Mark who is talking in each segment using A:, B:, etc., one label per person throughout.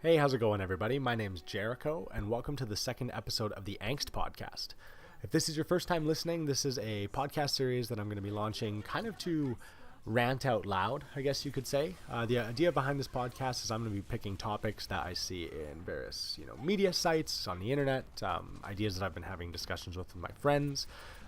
A: Hey, how's it going, everybody? My name's Jericho, and welcome to the second episode of the Angst Podcast. If this is your first time listening, this is a podcast series that I'm going to be launching kind of to rant out loud, I guess you could say. The idea behind this podcast is I'm going to be picking topics that I see in various, media sites, on the internet, ideas that I've been having discussions with my friends,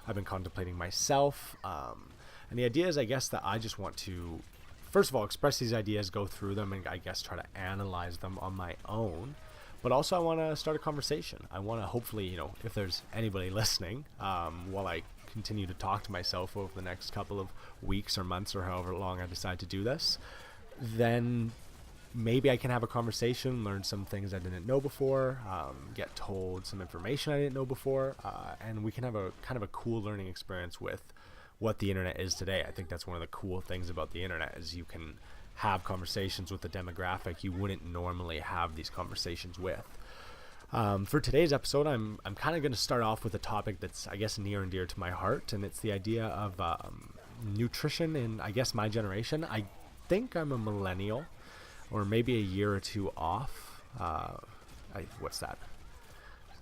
A: I've been contemplating myself, and the idea is, I guess, that I just want to first of all, express these ideas, go through them, and I guess try to analyze them on my own. But also I want to start a conversation. I want to hopefully, if there's anybody listening, while I continue to talk to myself over the next couple of weeks or months or however long I decide to do this, then maybe I can have a conversation, learn some things I didn't know before, get told some information I didn't know before, and we can have a kind of a cool learning experience with what the internet is today. I think that's one of the cool things about the internet is you can have conversations with a demographic you wouldn't normally have these conversations with. For today's episode, I'm kind of going to start off with a topic that's, I guess, near and dear to my heart, and it's the idea of nutrition in, I guess, my generation. I think I'm a millennial, or maybe a year or two off. What's that?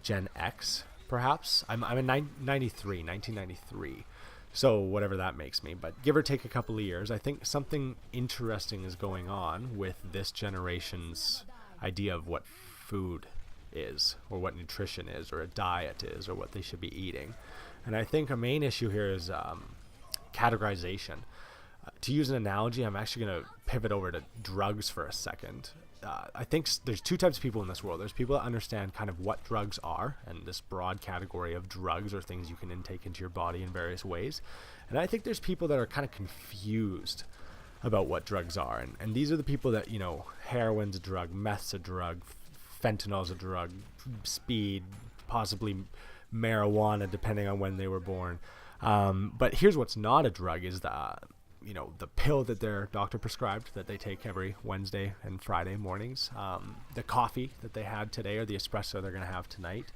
A: Gen X, perhaps? I'm in 1993. So whatever that makes me, but give or take a couple of years, I think something interesting is going on with this generation's idea of what food is, or what nutrition is, or a diet is, or what they should be eating. And I think a main issue here is categorization. To use an analogy, I'm actually going to pivot over to drugs for a second. I think there's two types of people in this world. There's people that understand kind of what drugs are, and this broad category of drugs are things you can intake into your body in various ways. And I think there's people that are kind of confused about what drugs are. And these are the people that, heroin's a drug, meth's a drug, fentanyl's a drug, speed, possibly marijuana, depending on when they were born. But here's what's not a drug is the pill that their doctor prescribed that they take every Wednesday and Friday mornings, the coffee that they had today or the espresso they're going to have tonight,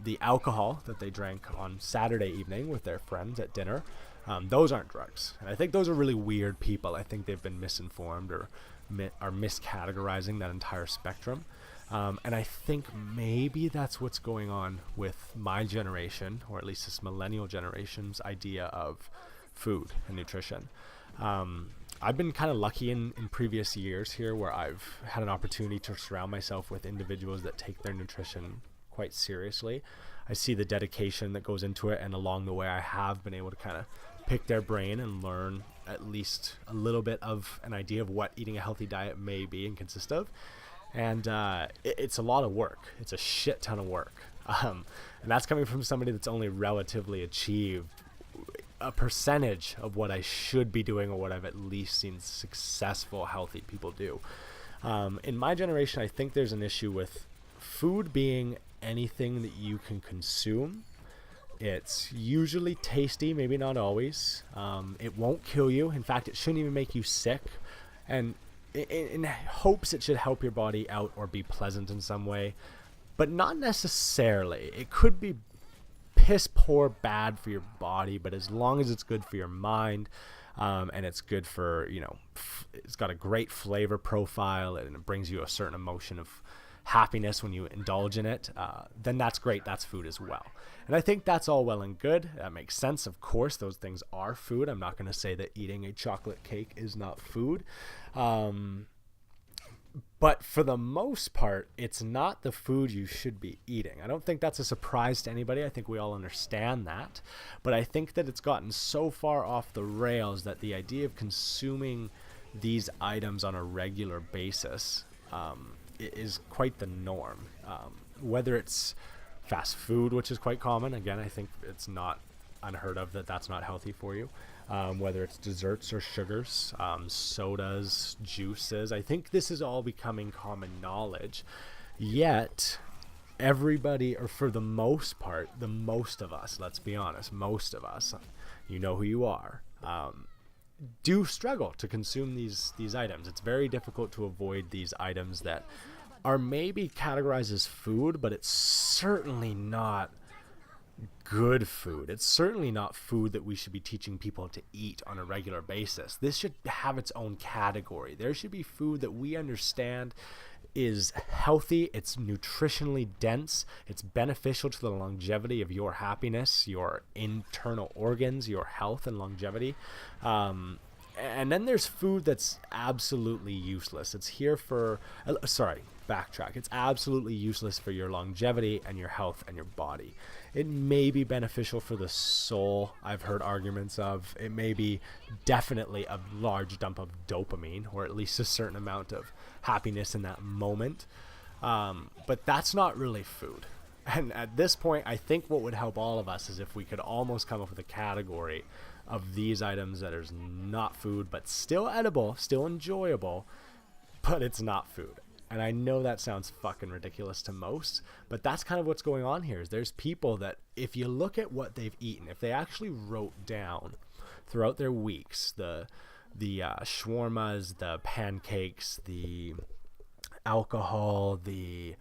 A: the alcohol that they drank on Saturday evening with their friends at dinner, those aren't drugs. And I think those are really weird people. I think they've been misinformed or are miscategorizing that entire spectrum. And I think maybe that's what's going on with my generation, or at least this millennial generation's idea of food and nutrition. I've been kind of lucky in previous years here where I've had an opportunity to surround myself with individuals that take their nutrition quite seriously. I see the dedication that goes into it, and along the way I have been able to kind of pick their brain and learn at least a little bit of an idea of what eating a healthy diet may be and consist of. And it's a lot of work. It's a shit ton of work. And that's coming from somebody that's only relatively achieved a percentage of what I should be doing, or what I've at least seen successful, healthy people do. In my generation, I think there's an issue with food being anything that you can consume. It's usually tasty, maybe not always. It won't kill you. In fact, it shouldn't even make you sick. And in hopes it should help your body out or be pleasant in some way, but not necessarily. It could be piss poor bad for your body, but as long as it's good for your mind, and it's good for, it's got a great flavor profile and it brings you a certain emotion of happiness when you indulge in it, then that's great. That's food as well. And I think that's all well and good. That makes sense. Of course, those things are food. I'm not going to say that eating a chocolate cake is not food. But for the most part, it's not the food you should be eating. I don't think that's a surprise to anybody. I think we all understand that. But I think that it's gotten so far off the rails that the idea of consuming these items on a regular basis is quite the norm. Whether it's fast food, which is quite common. Again, I think it's not unheard of that that's not healthy for you. Whether it's desserts or sugars, sodas, juices. I think this is all becoming common knowledge. Yet, everybody, or for the most part, the most of us, let's be honest, most of us, you know who you are, do struggle to consume these items. It's very difficult to avoid these items that are maybe categorized as food, but it's certainly not good food. It's certainly not food that we should be teaching people to eat on a regular basis. This should have its own category. There should be food that we understand is healthy, it's nutritionally dense, it's beneficial to the longevity of your happiness, your internal organs, your health and longevity. And then there's food that's absolutely useless. It's here for, backtrack. It's absolutely useless for your longevity and your health and your body. It may be beneficial for the soul. I've heard arguments of it may be definitely a large dump of dopamine, or at least a certain amount of happiness in that moment. But that's not really food. And at this point, I think what would help all of us is if we could almost come up with a category of these items that is not food, but still edible, still enjoyable, but it's not food. And I know that sounds fucking ridiculous to most, but that's kind of what's going on here. Is there's people that if you look at what they've eaten, if they actually wrote down throughout their weeks, the shawarmas, the pancakes, the alcohol, the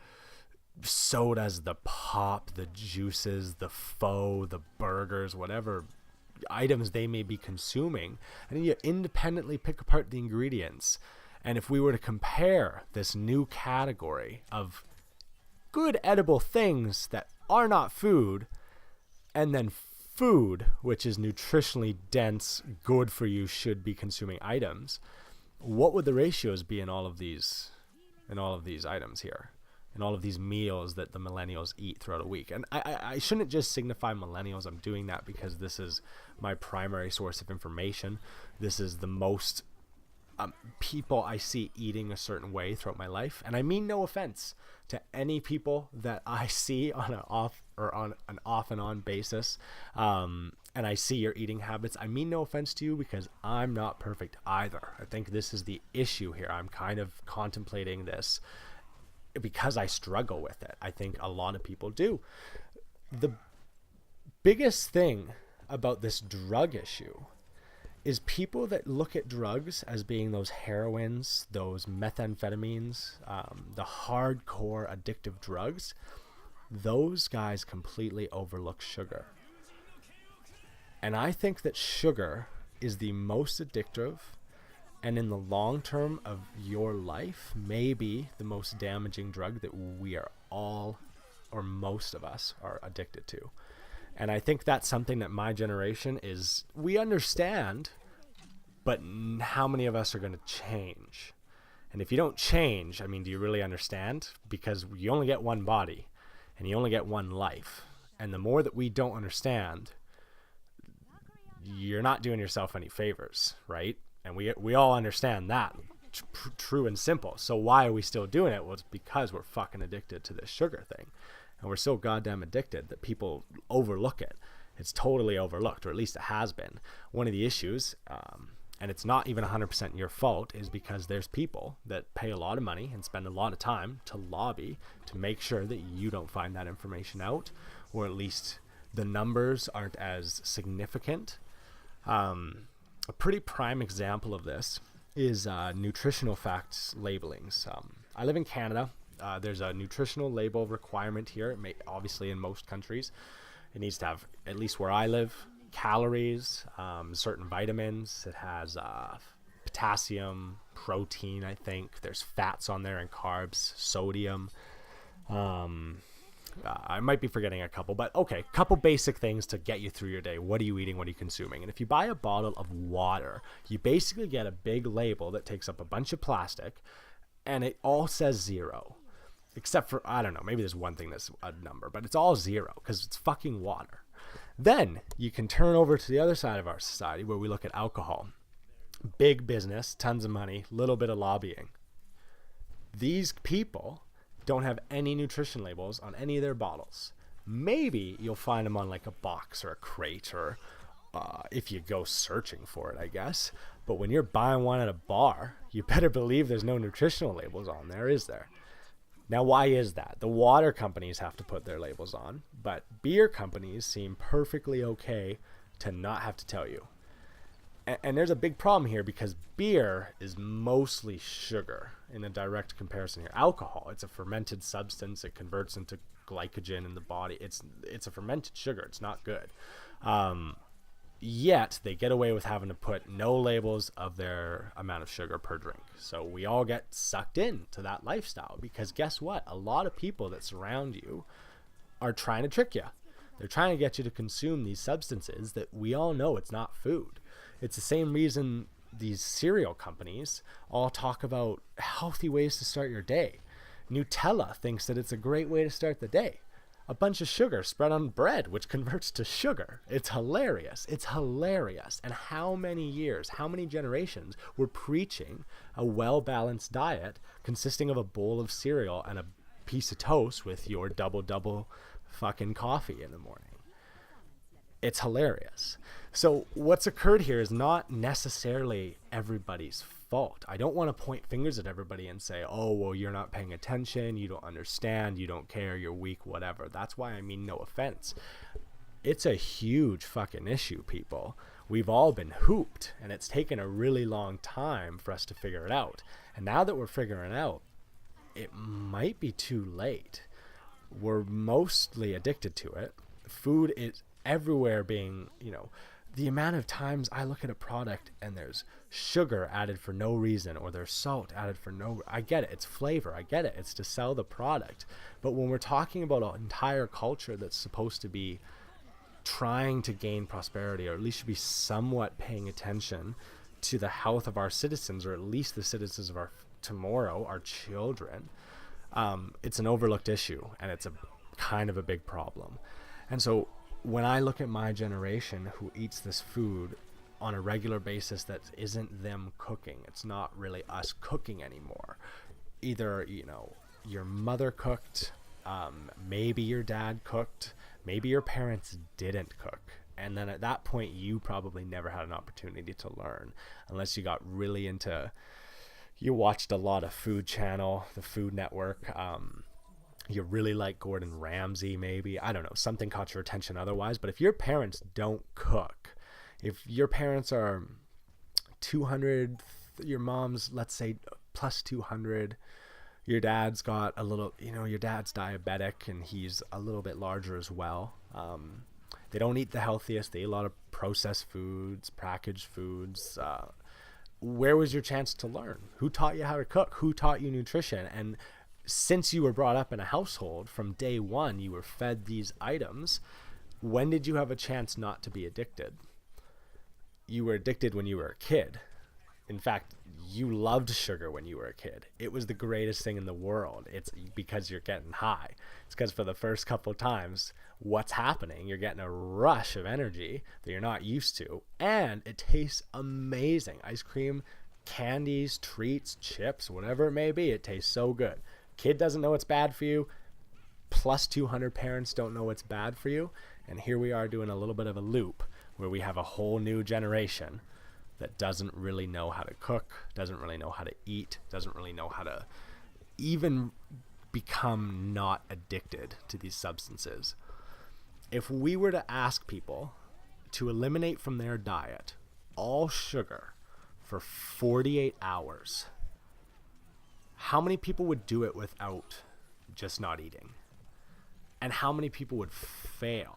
A: sodas, the pop, the juices, the pho, the burgers, whatever items they may be consuming, and then you independently pick apart the ingredients. And if we were to compare this new category of good edible things that are not food, and then food, which is nutritionally dense, good for you, should be consuming items, what would the ratios be in all of these items here, in all of these meals that the millennials eat throughout a week? And I shouldn't just signify millennials. I'm doing that because this is my primary source of information. This is the most people I see eating a certain way throughout my life. And I mean no offense to any people that I see on an off and on basis. And I see your eating habits. I mean no offense to you, because I'm not perfect either. I think this is the issue here. I'm kind of contemplating this because I struggle with it. I think a lot of people do. The biggest thing about this drug issue is people that look at drugs as being those heroines, those methamphetamines, the hardcore addictive drugs. Those guys completely overlook sugar. And I think that sugar is the most addictive, and in the long term of your life, maybe the most damaging drug that we are all, or most of us, are addicted to. And I think that's something that my generation is, we understand, but how many of us are going to change? And if you don't change, I mean, do you really understand? Because you only get one body and you only get one life. And the more that we don't understand, you're not doing yourself any favors, right? And we all understand that, true and simple. So why are we still doing it? Well, it's because we're fucking addicted to this sugar thing. And we're so goddamn addicted that people overlook it. It's totally overlooked, or at least it has been. One of the issues, and it's not even 100% your fault, is because there's people that pay a lot of money and spend a lot of time to lobby to make sure that you don't find that information out, or at least the numbers aren't as significant. A pretty prime example of this is nutritional facts labelings. I live in Canada. There's a nutritional label requirement here. Obviously in most countries, it needs to have, at least where I live, calories, certain vitamins. It has potassium, protein, I think. There's fats on there and carbs, sodium. I might be forgetting a couple, but okay, couple basic things to get you through your day. What are you eating? What are you consuming? And if you buy a bottle of water, you basically get a big label that takes up a bunch of plastic, and it all says 0. Except for, I don't know, maybe there's one thing that's a number, but it's all 0 because it's fucking water. Then you can turn over to the other side of our society where we look at alcohol. Big business, tons of money, little bit of lobbying. These people don't have any nutrition labels on any of their bottles. Maybe you'll find them on like a box or a crate, or if you go searching for it, I guess. But when you're buying one at a bar, you better believe there's no nutritional labels on there, is there? Now, why is that? The water companies have to put their labels on, but beer companies seem perfectly okay to not have to tell you. And there's a big problem here because beer is mostly sugar in a direct comparison here. Alcohol, it's a fermented substance. It converts into glycogen in the body. It's a fermented sugar. It's not good. Yet they get away with having to put no labels of their amount of sugar per drink. So we all get sucked into that lifestyle, because guess what? A lot of people that surround you are trying to trick you. They're trying to get you to consume these substances that we all know it's not food. It's the same reason these cereal companies all talk about healthy ways to start your day. Nutella thinks that it's a great way to start the day. A bunch of sugar spread on bread, which converts to sugar. It's hilarious. It's hilarious. And how many years, how many generations were preaching a well-balanced diet consisting of a bowl of cereal and a piece of toast with your double fucking coffee in the morning? It's hilarious. So what's occurred here is not necessarily everybody's fault. I don't want to point fingers at everybody and say, oh, well, you're not paying attention, you don't understand, you don't care, you're weak, whatever. That's why I mean no offense. It's a huge fucking issue, people. We've all been hooped, and it's taken a really long time for us to figure it out. And now that we're figuring it out, it might be too late. We're mostly addicted to it. Food is everywhere being, the amount of times I look at a product and there's sugar added for no reason, or there's salt added for no, I get it, it's flavor, I get it, it's to sell the product. But when we're talking about an entire culture that's supposed to be trying to gain prosperity, or at least should be somewhat paying attention to the health of our citizens, or at least the citizens of our tomorrow, our children, it's an overlooked issue, and it's a kind of a big problem. And so when I look at my generation who eats this food on a regular basis that isn't them cooking, it's not really us cooking anymore. Either, your mother cooked, maybe your dad cooked, maybe your parents didn't cook. And then at that point, you probably never had an opportunity to learn, unless you got really into, you watched a lot of Food Channel, the Food Network, you really like Gordon Ramsay, maybe, I don't know, something caught your attention otherwise. But if your parents don't cook, if your parents are 200, your mom's, let's say, plus 200, your dad's got a little, your dad's diabetic and he's a little bit larger as well. They don't eat the healthiest. They eat a lot of processed foods, packaged foods. Where was your chance to learn? Who taught you how to cook? Who taught you nutrition? And since you were brought up in a household, from day one, you were fed these items. When did you have a chance not to be addicted? You were addicted when you were a kid. In fact, you loved sugar when you were a kid. It was the greatest thing in the world. It's because you're getting high. It's because for the first couple of times, what's happening? You're getting a rush of energy that you're not used to. And it tastes amazing. Ice cream, candies, treats, chips, whatever it may be, it tastes so good. Kid doesn't know it's bad for you. Plus 200 parents don't know it's bad for you. And here we are doing a little bit of a loop where we have a whole new generation that doesn't really know how to cook, doesn't really know how to eat, doesn't really know how to even become not addicted to these substances. If we were to ask people to eliminate from their diet all sugar for 48 hours, how many people would do it without just not eating? And how many people would fail?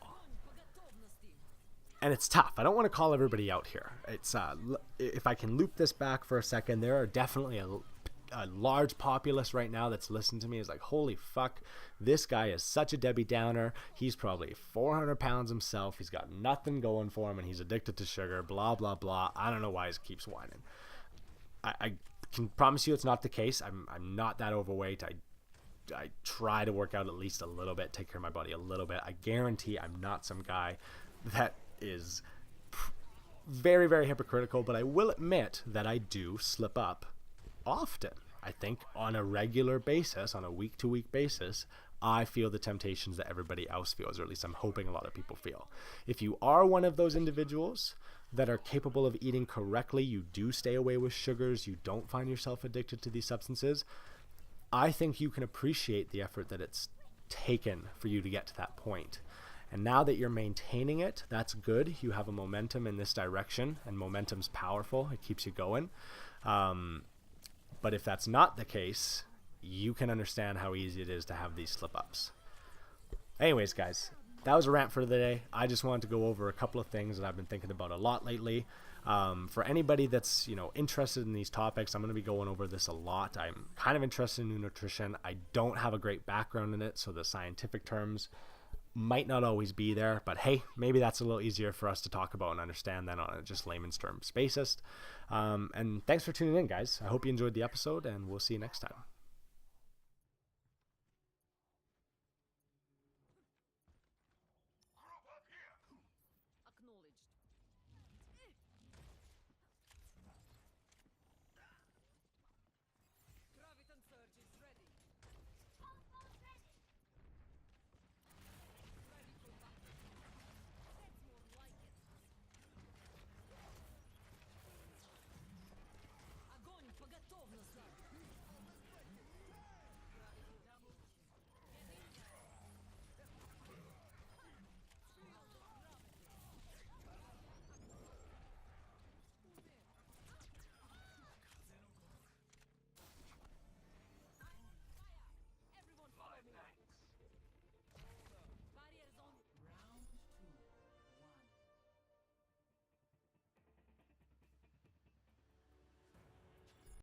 A: And it's tough. I don't want to call everybody out here. It's if I can loop this back for a second, there are definitely a large populace right now that's listening to me is like, holy fuck, this guy is such a Debbie Downer. He's probably 400 pounds himself. He's got nothing going for him, and he's addicted to sugar, blah, blah, blah. I don't know why he keeps whining. I can promise you it's not the case. I'm not that overweight. I try to work out at least a little bit, take care of my body a little bit. I guarantee I'm not some guy that is very, very hypocritical, but I will admit that I do slip up often. I think on a regular basis, on a week-to-week basis, I feel the temptations that everybody else feels, or at least I'm hoping a lot of people feel. If you are one of those individuals that are capable of eating correctly, you do stay away with sugars, you don't find yourself addicted to these substances, I think you can appreciate the effort that it's taken for you to get to that point. And now that you're maintaining it, that's good. You have a momentum in this direction, and momentum's powerful. It keeps you going. But if that's not the case, you can understand how easy it is to have these slip-ups. Anyways, guys, that was a rant for the day. I just wanted to go over a couple of things that I've been thinking about a lot lately. For anybody that's, interested in these topics, I'm going to be going over this a lot. I'm kind of interested in nutrition. I don't have a great background in it, so the scientific terms might not always be there, but hey, maybe that's a little easier for us to talk about and understand than on a just layman's terms basis. And thanks for tuning in, guys. I hope you enjoyed the episode, and we'll see you next time.